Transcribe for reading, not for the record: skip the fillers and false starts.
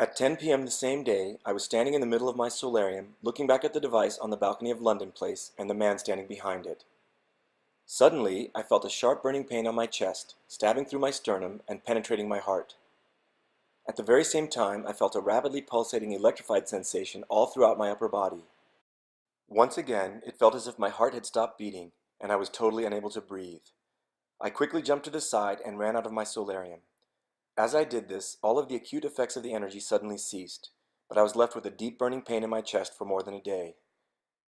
At 10 p.m. the same day, I was standing in the middle of my solarium, looking back at the device on the balcony of London Place and the man standing behind it. Suddenly, I felt a sharp burning pain on my chest, stabbing through my sternum and penetrating my heart. At the very same time, I felt a rapidly pulsating electrified sensation all throughout my upper body. Once again, it felt as if my heart had stopped beating, and I was totally unable to breathe. I quickly jumped to the side and ran out of my solarium. As I did this, all of the acute effects of the energy suddenly ceased, but I was left with a deep burning pain in my chest for more than a day.